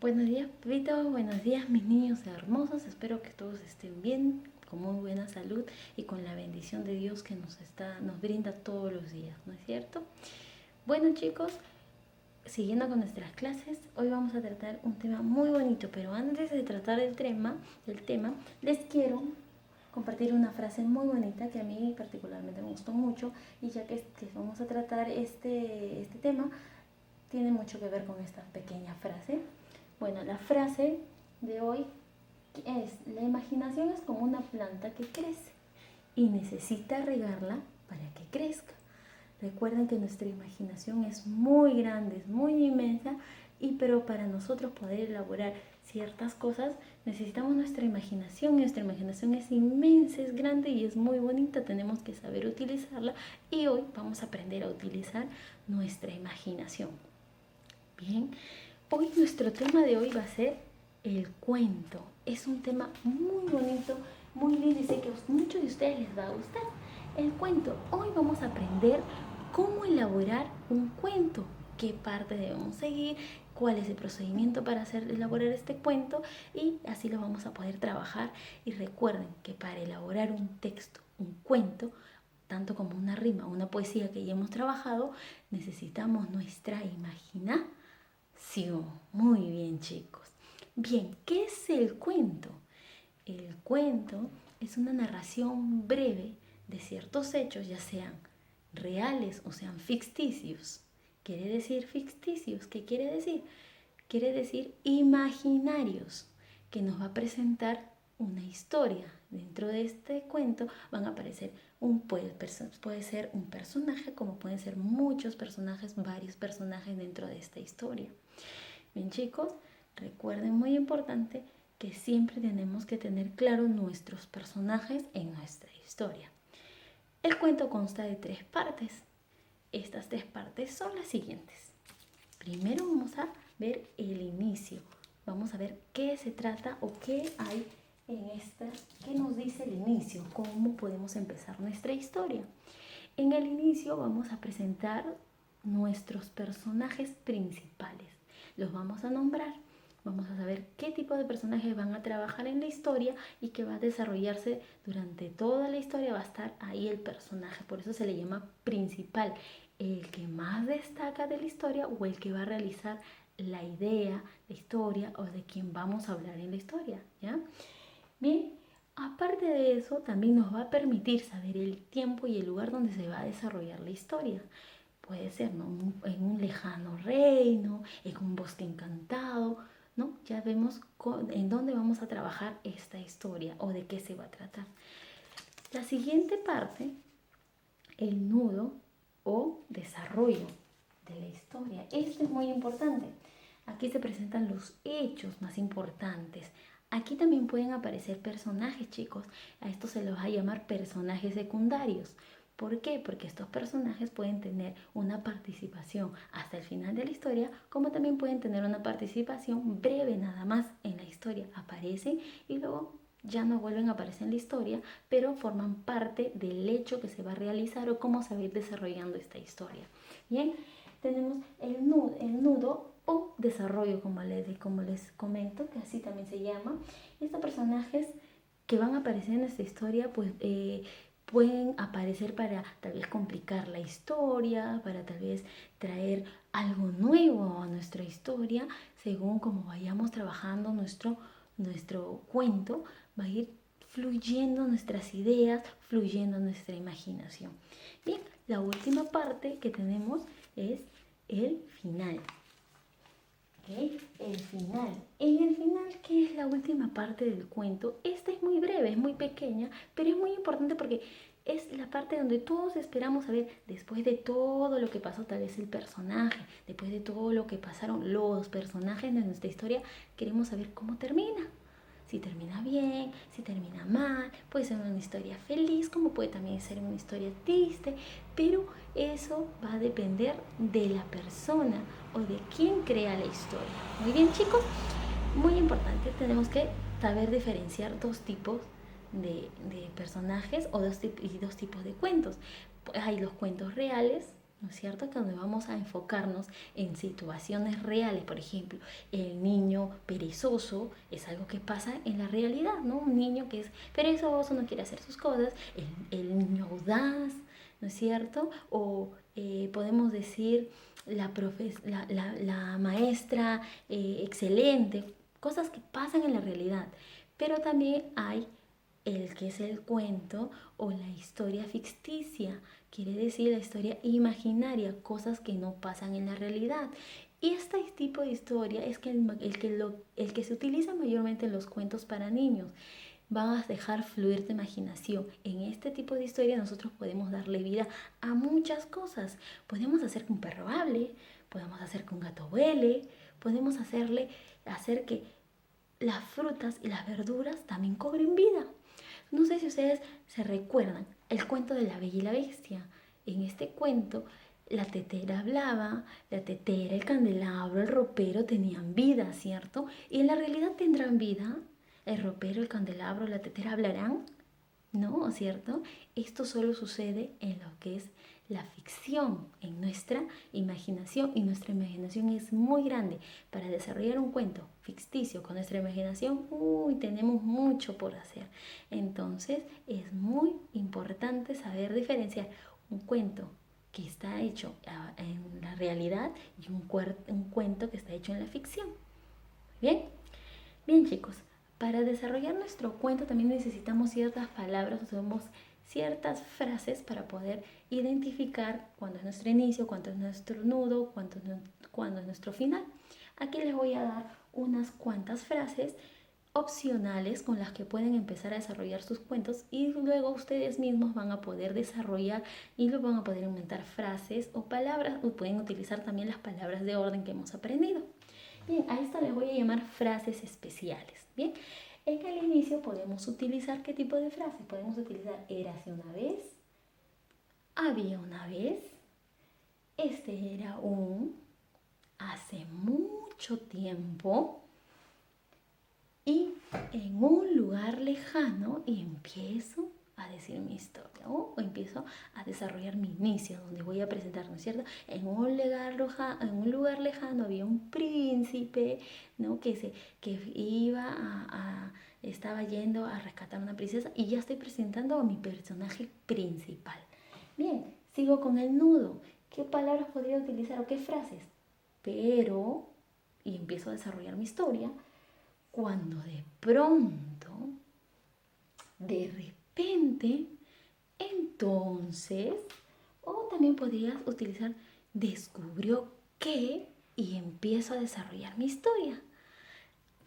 Buenos días, Pepito. Buenos días, mis niños hermosos. Espero que todos estén bien, con muy buena salud y con la bendición de Dios que nos brinda todos los días, ¿no es cierto? Bueno, chicos, siguiendo con nuestras clases, hoy vamos a tratar un tema muy bonito, pero antes de tratar el tema, les quiero compartir una frase muy bonita que a mí particularmente me gustó mucho, y ya que vamos a tratar este tema, tiene mucho que ver con esta pequeña frase. Bueno, la frase de hoy es: la imaginación es como una planta que crece y necesita regarla para que crezca. Recuerden que nuestra imaginación es muy grande, es muy inmensa, pero para nosotros poder elaborar ciertas cosas necesitamos nuestra imaginación. Nuestra imaginación es inmensa, es grande y es muy bonita. Tenemos que saber utilizarla, y hoy vamos a aprender a utilizar nuestra imaginación. Bien, hoy nuestro tema de hoy va a ser el cuento. Es un tema muy bonito, muy lindo, y sé que a muchos de ustedes les va a gustar. El cuento. Hoy vamos a aprender cómo elaborar un cuento, qué parte debemos seguir, cuál es el procedimiento para elaborar este cuento, y así lo vamos a poder trabajar. Y recuerden que para elaborar un texto, un cuento, tanto como una rima, una poesía que ya hemos trabajado, necesitamos nuestra imaginación. Muy bien, chicos. Bien, ¿qué es el cuento? El cuento es una narración breve de ciertos hechos, ya sean reales o sean ficticios. ¿Quiere decir ficticios? ¿Qué quiere decir? Quiere decir imaginarios, que nos va a presentar una historia. Dentro de este cuento van a aparecer puede ser un personaje, como pueden ser muchos personajes, varios personajes dentro de esta historia. Bien, chicos, recuerden, muy importante, que siempre tenemos que tener claro nuestros personajes en nuestra historia. El cuento consta de 3 partes. Estas 3 partes son las siguientes. Primero vamos a ver el inicio. Vamos a ver qué se trata o qué hay en qué nos dice el inicio, cómo podemos empezar nuestra historia. En el inicio vamos a presentar nuestros personajes principales. Los vamos a nombrar. Vamos a saber qué tipo de personajes van a trabajar en la historia y que va a desarrollarse durante toda la historia. Va a estar ahí el personaje, por eso se le llama principal, el que más destaca de la historia o el que va a realizar la idea, la historia, o de quien vamos a hablar en la historia, ¿ya? Bien, aparte de eso, también nos va a permitir saber el tiempo y el lugar donde se va a desarrollar la historia. Puede ser, ¿no?, en un lejano reino, en un bosque encantado, ¿no? Ya vemos en dónde vamos a trabajar esta historia o de qué se va a tratar. La siguiente parte, el nudo o desarrollo de la historia. Esto es muy importante. Aquí se presentan los hechos más importantes. Aquí también pueden aparecer personajes, chicos. A estos se los va a llamar personajes secundarios. ¿Por qué? Porque estos personajes pueden tener una participación hasta el final de la historia, como también pueden tener una participación breve nada más en la historia. Aparecen y luego ya no vuelven a aparecer en la historia, pero forman parte del hecho que se va a realizar o cómo se va a ir desarrollando esta historia. Bien, tenemos el nudo o desarrollo, como les comento, que así también se llama. Estos personajes que van a aparecer en esta historia, pues pueden aparecer para tal vez complicar la historia, para tal vez traer algo nuevo a nuestra historia, según como vayamos trabajando nuestro cuento. Va a ir fluyendo nuestras ideas, fluyendo nuestra imaginación. Bien, la última parte que tenemos es el final. ¿Okay? El final. En el final, ¿qué es la última parte del cuento? Esta es muy breve, es muy pequeña, pero es muy importante porque es la parte donde todos esperamos saber, después de todo lo que pasó, tal vez el personaje, después de todo lo que pasaron los personajes de nuestra historia, queremos saber cómo termina. Si termina bien, si termina mal, puede ser una historia feliz, como puede también ser una historia triste, pero eso va a depender de la persona o de quien crea la historia. Muy bien, chicos, muy importante, tenemos que saber diferenciar 2 tipos de personajes o dos tipos de cuentos. Hay los cuentos reales ¿no es cierto? Que donde vamos a enfocarnos en situaciones reales. Por ejemplo, el niño perezoso es algo que pasa en la realidad, ¿no? Un niño que es perezoso, no quiere hacer sus cosas, el niño audaz, ¿no es cierto? O podemos decir la maestra excelente, cosas que pasan en la realidad. Pero también hay el que es el cuento o la historia ficticia, quiere decir la historia imaginaria, cosas que no pasan en la realidad. Y este tipo de historia es el que se utiliza mayormente en los cuentos para niños. Vas a dejar fluir tu imaginación. En este tipo de historia nosotros podemos darle vida a muchas cosas. Podemos hacer que un perro hable, podemos hacer que un gato vuele, podemos hacer que las frutas y las verduras también cobren vida. No sé si ustedes se recuerdan el cuento de la Bella y la Bestia. En este cuento, la tetera hablaba, la tetera, el candelabro, el ropero tenían vida, ¿cierto? Y en la realidad tendrán vida. El ropero, el candelabro, la tetera hablarán, ¿no? ¿Cierto? Esto solo sucede en lo que es la ficción, en nuestra imaginación, y nuestra imaginación es muy grande. Para desarrollar un cuento ficticio con nuestra imaginación, tenemos mucho por hacer. Entonces es muy importante saber diferenciar un cuento que está hecho en la realidad y un cuento que está hecho en la ficción. ¿Bien? Bien, chicos, para desarrollar nuestro cuento también necesitamos ciertas palabras, usamos ciertas frases para poder identificar cuándo es nuestro inicio, cuándo es nuestro nudo, cuándo es nuestro final. Aquí les voy a dar unas cuantas frases opcionales con las que pueden empezar a desarrollar sus cuentos, y luego ustedes mismos van a poder desarrollar y luego van a poder inventar frases o palabras, o pueden utilizar también las palabras de orden que hemos aprendido. Bien, a esto les voy a llamar frases especiales. Bien, en el inicio podemos utilizar ¿qué tipo de frase? Podemos utilizar érase una vez, había una vez, este era hace mucho tiempo, y en un lugar lejano, y empiezo a decir mi historia, o empiezo a desarrollar mi inicio, donde voy a presentar, ¿no es cierto? En un lugar lejano había un príncipe, ¿no? Que estaba yendo a rescatar a una princesa, y ya estoy presentando a mi personaje principal. Bien, sigo con el nudo. ¿Qué palabras podría utilizar o qué frases? Pero, y empiezo a desarrollar mi historia, cuando de pronto, de repente, entonces, o también podrías utilizar descubrió que, y empiezo a desarrollar mi historia.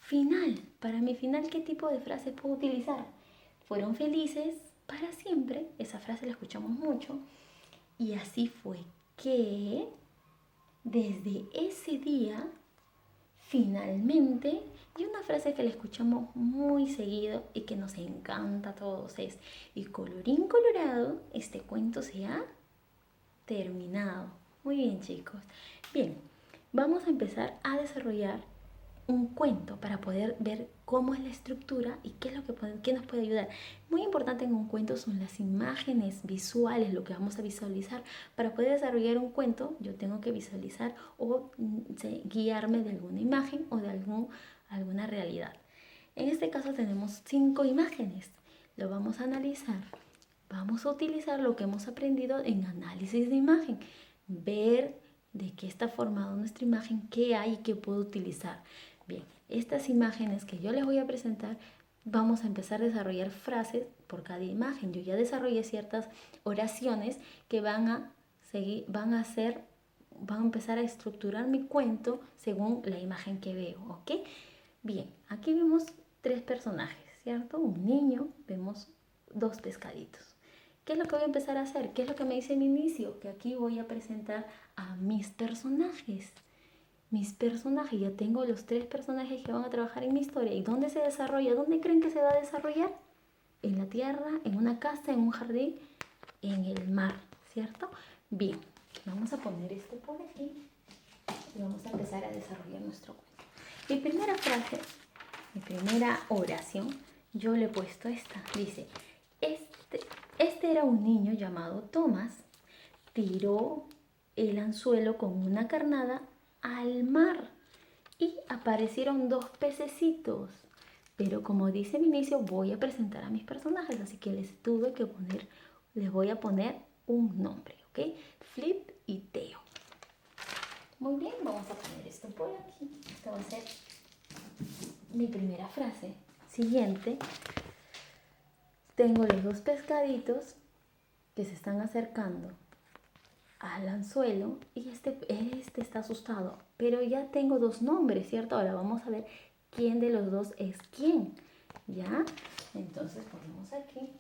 Final, para mi final, ¿qué tipo de frase puedo utilizar? Fueron felices para siempre, esa frase la escuchamos mucho, y así fue que desde ese día finalmente, y una frase que le escuchamos muy seguido y que nos encanta a todos es: y colorín colorado, este cuento se ha terminado. Muy bien, chicos. Bien, vamos a empezar a desarrollar un cuento para poder ver cómo es la estructura y qué es lo que qué nos puede ayudar. Muy importante en un cuento son las imágenes visuales, lo que vamos a visualizar. Para poder desarrollar un cuento, yo tengo que visualizar o guiarme de alguna imagen o de alguna realidad. En este caso tenemos 5 imágenes. Lo vamos a analizar. Vamos a utilizar lo que hemos aprendido en análisis de imagen. Ver de qué está formada nuestra imagen, qué hay y qué puedo utilizar. Bien, estas imágenes que yo les voy a presentar, vamos a empezar a desarrollar frases por cada imagen. Yo ya desarrollé ciertas oraciones que van a empezar a estructurar mi cuento según la imagen que veo, ¿ok? Bien, aquí vemos 3 personajes, ¿cierto? Un niño, vemos 2 pescaditos. ¿Qué es lo que voy a empezar a hacer? ¿Qué es lo que me dice en inicio? Que aquí voy a presentar a mis personajes. Ya tengo los 3 personajes que van a trabajar en mi historia. ¿Y dónde se desarrolla? ¿Dónde creen que se va a desarrollar? En la tierra, en una casa, en un jardín, en el mar, ¿cierto? Bien, vamos a poner esto por aquí y vamos a empezar a desarrollar nuestro cuento. Mi primera frase, mi primera oración, yo le he puesto esta. Dice: este era un niño llamado Tomás, tiró el anzuelo con una carnada al mar y aparecieron 2 pececitos. Pero como dice mi inicio, voy a presentar a mis personajes, así que les voy a poner un nombre, ¿ok? Flip y Teo. Muy bien, vamos a poner esto por aquí. Esta va a ser mi primera frase. Siguiente, tengo los 2 pescaditos que se están acercando al anzuelo y este está asustado, pero ya tengo 2 nombres, ¿cierto? Ahora vamos a ver quién de los 2 es quién, ¿ya? Entonces ponemos aquí.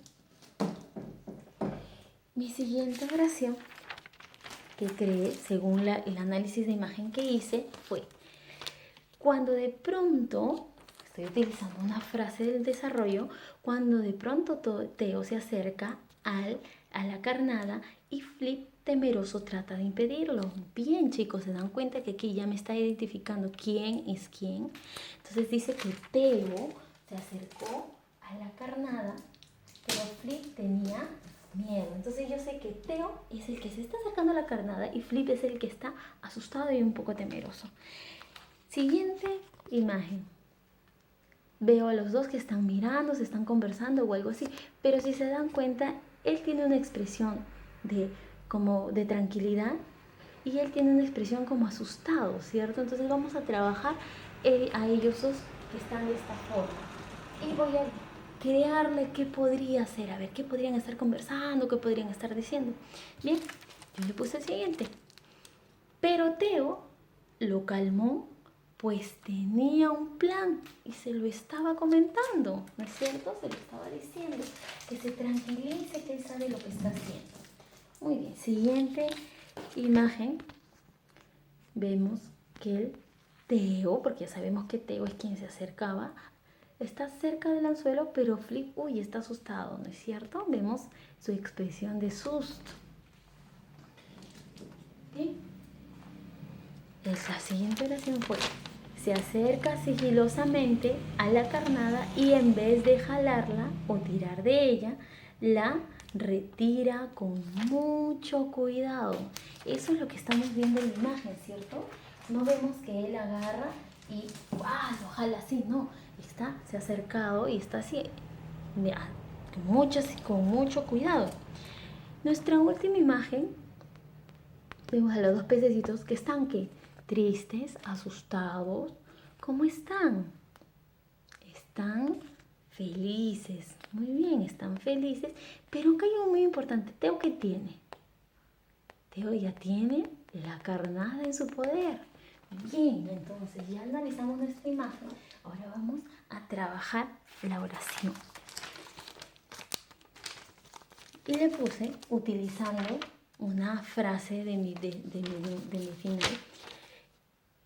Mi siguiente oración que creé, según el análisis de imagen que hice, fue: cuando de pronto, estoy utilizando una frase del desarrollo, cuando de pronto Teo se acerca a la carnada y Flip temeroso trata de impedirlo. Bien, chicos, se dan cuenta que aquí ya me está identificando quién es quién. Entonces dice que Teo se acercó a la carnada, pero Flip tenía miedo. Entonces yo sé que Teo es el que se está acercando a la carnada y Flip es el que está asustado y un poco temeroso. Siguiente imagen. Veo a los 2 que están mirando, se están conversando o algo así, pero si se dan cuenta, él tiene una expresión como de tranquilidad y él tiene una expresión como asustado, ¿cierto? Entonces vamos a trabajar a ellos 2 que están de esta forma. Y voy a crearle qué podría ser, a ver qué podrían estar conversando, qué podrían estar diciendo. Bien, yo le puse el siguiente. Pero Teo lo calmó, pues tenía un plan y se lo estaba comentando, ¿no es cierto? Se lo estaba diciendo, que se tranquilice, que él sabe lo que está haciendo. Muy bien, siguiente imagen. Vemos que el Teo, porque ya sabemos que Teo es quien se acercaba, está cerca del anzuelo, pero Flip, está asustado, ¿no es cierto? Vemos su expresión de susto. Bien. La siguiente oración fue: se acerca sigilosamente a la carnada y en vez de jalarla o tirar de ella, la retira con mucho cuidado. Eso es lo que estamos viendo en la imagen, ¿cierto? No vemos que él agarra y lo jala así, no. Se ha acercado y está así, mira, con mucho cuidado. Nuestra última imagen, vemos a los 2 pececitos que están, ¿qué? Tristes, asustados. ¿Cómo están? Están felices. Muy bien, están felices. Pero acá hay algo muy importante. ¿Teo qué tiene? Teo ya tiene la carnada en su poder. Bien, entonces ya analizamos nuestra imagen. Ahora vamos a trabajar la oración. Y le puse, utilizando una frase de mi final.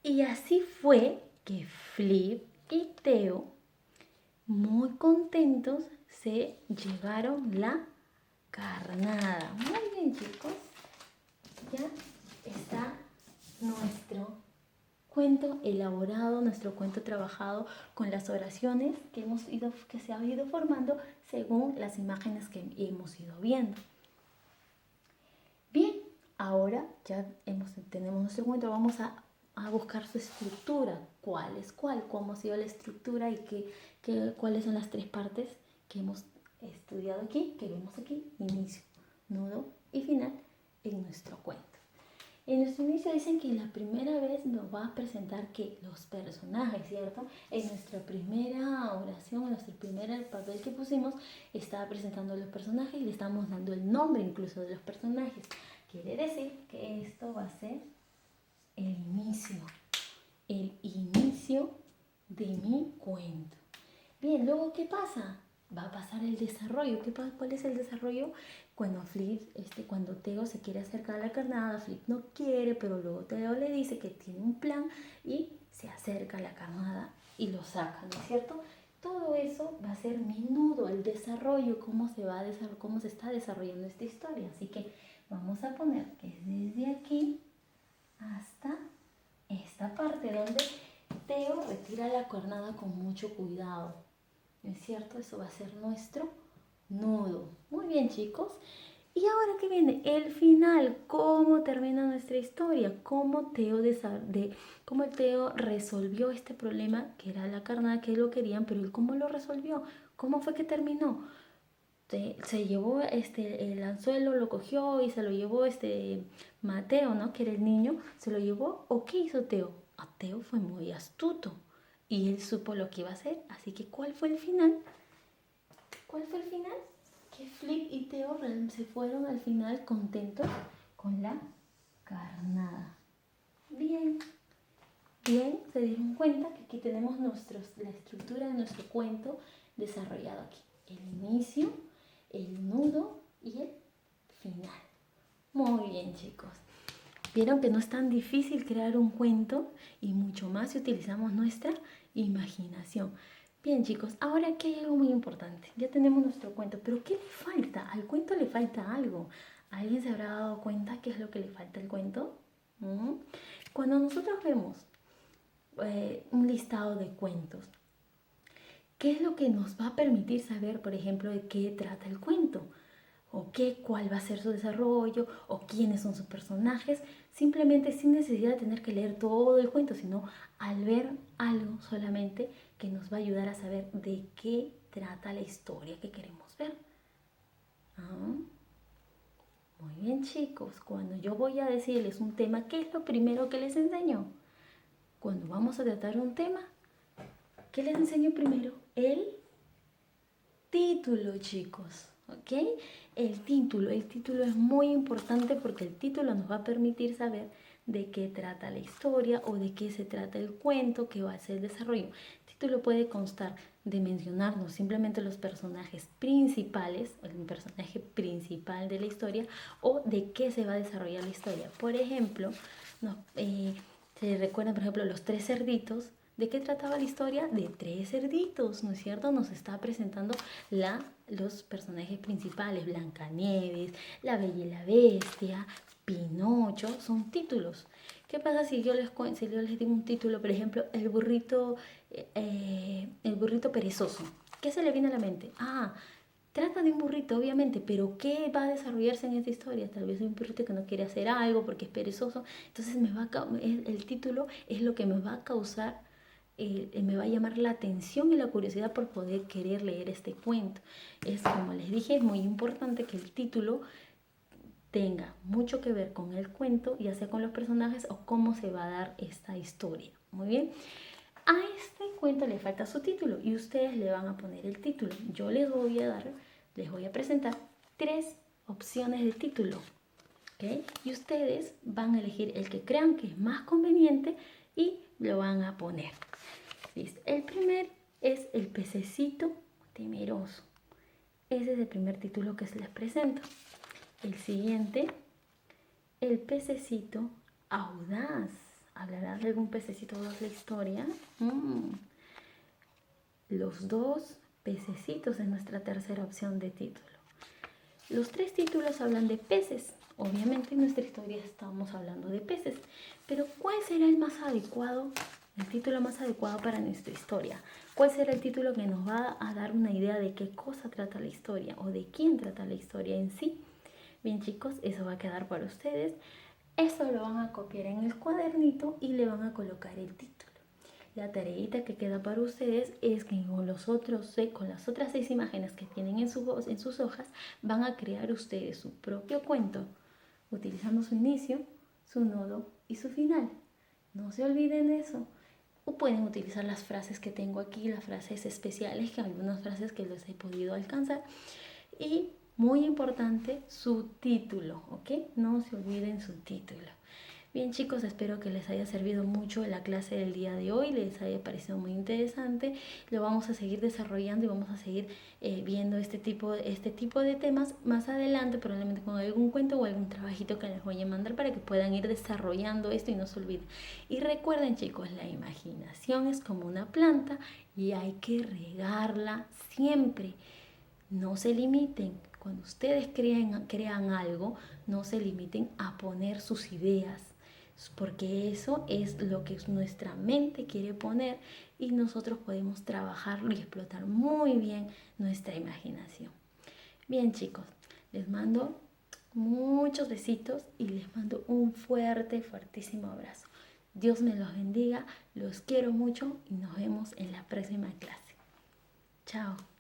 Y así fue que Flip y Teo, muy contentos, se llevaron la carnada. Muy bien, chicos. Ya está nuestro cuento elaborado, nuestro cuento trabajado con las oraciones que se han ido formando según las imágenes que hemos ido viendo. Bien, ahora ya tenemos nuestro cuento, vamos a buscar su estructura, cuál es cuál, cómo ha sido la estructura y cuáles son las 3 partes que hemos estudiado aquí, que vemos aquí: inicio, nudo y final en nuestro cuento. En nuestro inicio dicen que la primera vez nos va a presentar que los personajes, ¿cierto? En nuestra primera oración, en nuestro primer papel que pusimos, estaba presentando los personajes y le estamos dando el nombre incluso de los personajes. Quiere decir que esto va a ser el inicio de mi cuento. Bien, luego, ¿qué pasa? Va a pasar el desarrollo. ¿Cuál es el desarrollo? Cuando Teo se quiere acercar a la carnada, Flip no quiere, pero luego Teo le dice que tiene un plan y se acerca a la carnada y lo saca, ¿no es cierto? Todo eso va a ser mi nudo, el desarrollo, cómo se está desarrollando esta historia. Así que vamos a poner que es desde aquí hasta esta parte donde Teo retira la carnada con mucho cuidado. ¿No es cierto? Eso va a ser nuestro nudo. Muy bien, chicos. Y ahora que viene el final, cómo termina nuestra historia, cómo Teo resolvió este problema que era la carnada, que lo querían, pero él cómo lo resolvió, cómo fue que terminó. Se llevó el anzuelo, lo cogió y se lo llevó Mateo, ¿no? Que era el niño, se lo llevó. ¿O qué hizo Teo? Teo fue muy astuto y él supo lo que iba a hacer. Así que, ¿cuál fue el final? ¿Cuál fue el final? Que Flip y Teo se fueron al final contentos con la carnada. Bien, bien, se dieron cuenta que aquí tenemos la estructura de nuestro cuento desarrollado aquí. El inicio, el nudo y el final. Muy bien, chicos. Vieron que no es tan difícil crear un cuento y mucho más si utilizamos nuestra imaginación. Bien, chicos, ahora aquí hay algo muy importante. Ya tenemos nuestro cuento, pero ¿qué le falta? Al cuento le falta algo. ¿Alguien se habrá dado cuenta qué es lo que le falta al cuento? Cuando nosotros vemos un listado de cuentos, ¿qué es lo que nos va a permitir saber, por ejemplo, de qué trata el cuento? ¿Cuál va a ser su desarrollo? ¿O quiénes son sus personajes? Simplemente sin necesidad de tener que leer todo el cuento, sino al ver algo solamente que nos va a ayudar a saber de qué trata la historia que queremos ver. Muy bien, chicos, cuando yo voy a decirles un tema, ¿qué es lo primero que les enseño? Cuando vamos a tratar un tema, ¿qué les enseño primero? El título, chicos, ¿ok? El título es muy importante porque el título nos va a permitir saber de qué trata la historia o de qué se trata el cuento que va a ser el desarrollo. El título puede constar de mencionarnos simplemente los personajes principales, el personaje principal de la historia, o de qué se va a desarrollar la historia. Por ejemplo, se recuerdan, por ejemplo, los tres cerditos. ¿De qué trataba la historia? De tres cerditos, ¿no es cierto? Nos está presentando los personajes principales, Blancanieves, La Bella y la Bestia, Pinocho, son títulos. ¿Qué pasa si yo les digo un título, por ejemplo, el burrito perezoso? ¿Qué se le viene a la mente? Trata de un burrito, obviamente, pero ¿qué va a desarrollarse en esta historia? Tal vez un burrito que no quiere hacer algo porque es perezoso. Entonces el título es lo que me va a causar, me va a llamar la atención y la curiosidad por poder querer leer este cuento. Es como les dije, es muy importante que el título tenga mucho que ver con el cuento, ya sea con los personajes o cómo se va a dar esta historia. Muy bien. A este cuento le falta su título y ustedes le van a poner el título. Yo les voy a presentar tres opciones de título. ¿Okay? Y ustedes van a elegir el que crean que es más conveniente y lo van a poner. ¿Listo? El primer es El pececito temeroso. Ese es el primer título que se les presento. El siguiente, El pececito audaz. ¿Hablará de algún pececito audaz la historia? Los dos pececitos es nuestra tercera opción de título. Los tres títulos hablan de peces. Obviamente en nuestra historia estamos hablando de peces. Pero ¿cuál será el más adecuado, el título más adecuado para nuestra historia? ¿Cuál será el título que nos va a dar una idea de qué cosa trata la historia o de quién trata la historia en sí? Bien, chicos, eso va a quedar para ustedes. Eso lo van a copiar en el cuadernito y le van a colocar el título. La tareita que queda para ustedes es que con las otras 6 imágenes que tienen en sus hojas, van a crear ustedes su propio cuento, utilizando su inicio, su nudo y su final. No se olviden de eso. O pueden utilizar las frases que tengo aquí, las frases especiales, que algunas frases que les he podido alcanzar. Y muy importante, su título, ¿ok? No se olviden su título. Bien, chicos, espero que les haya servido mucho la clase del día de hoy, les haya parecido muy interesante. Lo vamos a seguir desarrollando y vamos a seguir viendo este tipo de temas más adelante, probablemente con algún cuento o algún trabajito que les voy a mandar para que puedan ir desarrollando esto y no se olviden. Y recuerden, chicos, la imaginación es como una planta y hay que regarla siempre. No se limiten. Cuando ustedes crean algo, no se limiten a poner sus ideas, porque eso es lo que nuestra mente quiere poner y nosotros podemos trabajarlo y explotar muy bien nuestra imaginación. Bien, chicos, les mando Muchos besitos y les mando un fuerte, fuertísimo abrazo. Dios me los bendiga, los quiero mucho y nos vemos en la próxima clase. Chao.